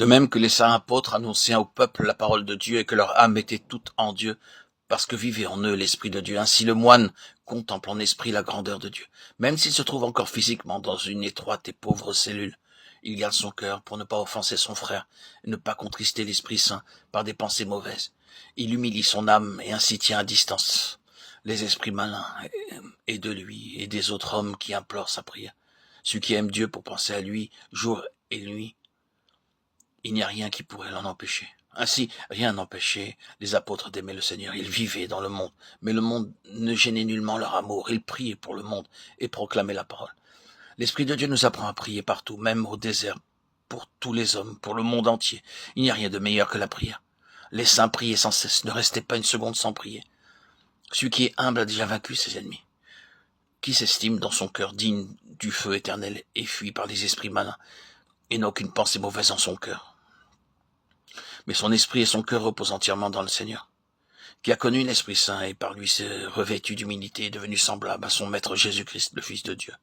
De même que les saints apôtres annonçaient au peuple la parole de Dieu et que leur âme était toute en Dieu, parce que vivait en eux l'Esprit de Dieu. Ainsi le moine contemple en esprit la grandeur de Dieu. Même s'il se trouve encore physiquement dans une étroite et pauvre cellule, il garde son cœur pour ne pas offenser son frère et ne pas contrister l'Esprit Saint par des pensées mauvaises. Il humilie son âme et ainsi tient à distance les esprits malins et de lui et des autres hommes qui implorent sa prière. Celui qui aime Dieu pour penser à lui jour et nuit, il n'y a rien qui pourrait l'en empêcher. Ainsi, rien n'empêchait les apôtres d'aimer le Seigneur. Ils vivaient dans le monde, mais le monde ne gênait nullement leur amour. Ils priaient pour le monde et proclamaient la parole. L'Esprit de Dieu nous apprend à prier partout, même au désert, pour tous les hommes, pour le monde entier. Il n'y a rien de meilleur que la prière. Les saints priaient sans cesse, ne restez pas une seconde sans prier. Celui qui est humble a déjà vaincu ses ennemis. Qui s'estime dans son cœur digne du feu éternel et fuit par les esprits malins et n'a aucune pensée mauvaise en son cœur. Mais son esprit et son cœur reposent entièrement dans le Seigneur, qui a connu l'Esprit Saint et par lui s'est revêtu d'humilité et devenu semblable à son Maître Jésus-Christ, le Fils de Dieu.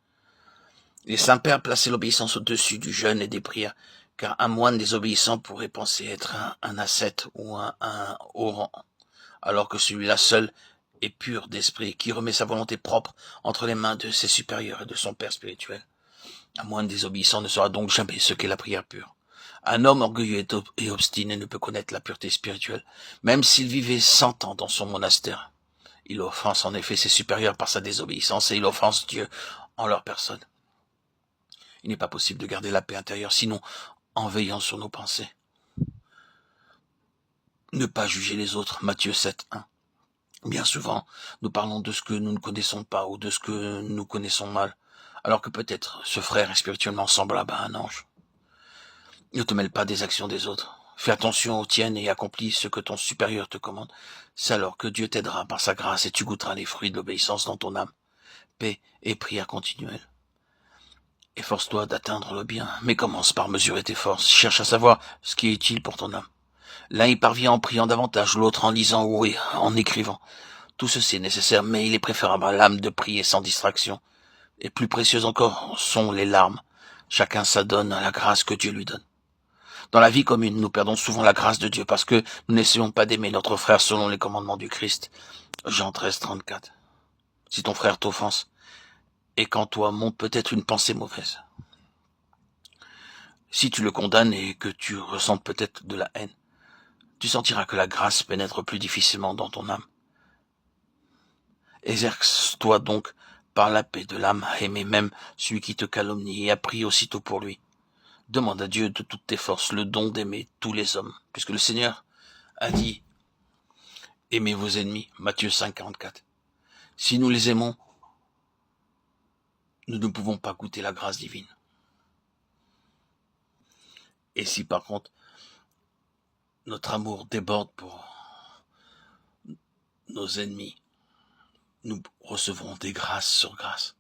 Les saints pères plaçaient l'obéissance au-dessus du jeûne et des prières, car un moine désobéissant pourrait penser être un ascète ou un orant, alors que celui-là seul est pur d'esprit, qui remet sa volonté propre entre les mains de ses supérieurs et de son Père spirituel. Un moine désobéissant ne saura donc jamais ce qu'est la prière pure. Un homme orgueilleux et obstiné ne peut connaître la pureté spirituelle, même s'il vivait 100 ans dans son monastère. Il offense en effet ses supérieurs par sa désobéissance et il offense Dieu en leur personne. Il n'est pas possible de garder la paix intérieure, sinon en veillant sur nos pensées. Ne pas juger les autres, Matthieu 7:1. Bien souvent, nous parlons de ce que nous ne connaissons pas ou de ce que nous connaissons mal, alors que peut-être ce frère est spirituellement semblable à un ange. Ne te mêle pas des actions des autres. Fais attention aux tiennes et accomplis ce que ton supérieur te commande. C'est alors que Dieu t'aidera par sa grâce et tu goûteras les fruits de l'obéissance dans ton âme. Paix et prière continuelle. Efforce-toi d'atteindre le bien, mais commence par mesurer tes forces. Cherche à savoir ce qui est utile pour ton âme. L'un y parvient en priant davantage, l'autre en lisant ou en écrivant. Tout ceci est nécessaire, mais il est préférable à l'âme de prier sans distraction. Et plus précieuses encore sont les larmes. Chacun s'adonne à la grâce que Dieu lui donne. Dans la vie commune, nous perdons souvent la grâce de Dieu parce que nous n'essayons pas d'aimer notre frère selon les commandements du Christ. Jean 13:34. Si ton frère t'offense, et qu'en toi monte peut-être une pensée mauvaise. Si tu le condamnes et que tu ressentes peut-être de la haine, tu sentiras que la grâce pénètre plus difficilement dans ton âme. Exerce-toi donc par la paix de l'âme à aimer même celui qui te calomnie et à prier aussitôt pour lui. Demande à Dieu de toutes tes forces le don d'aimer tous les hommes, puisque le Seigneur a dit « Aimez vos ennemis » Matthieu 5:44. Si nous les aimons, nous ne pouvons pas goûter la grâce divine. Et si par contre, notre amour déborde pour nos ennemis, nous recevrons des grâces sur grâce.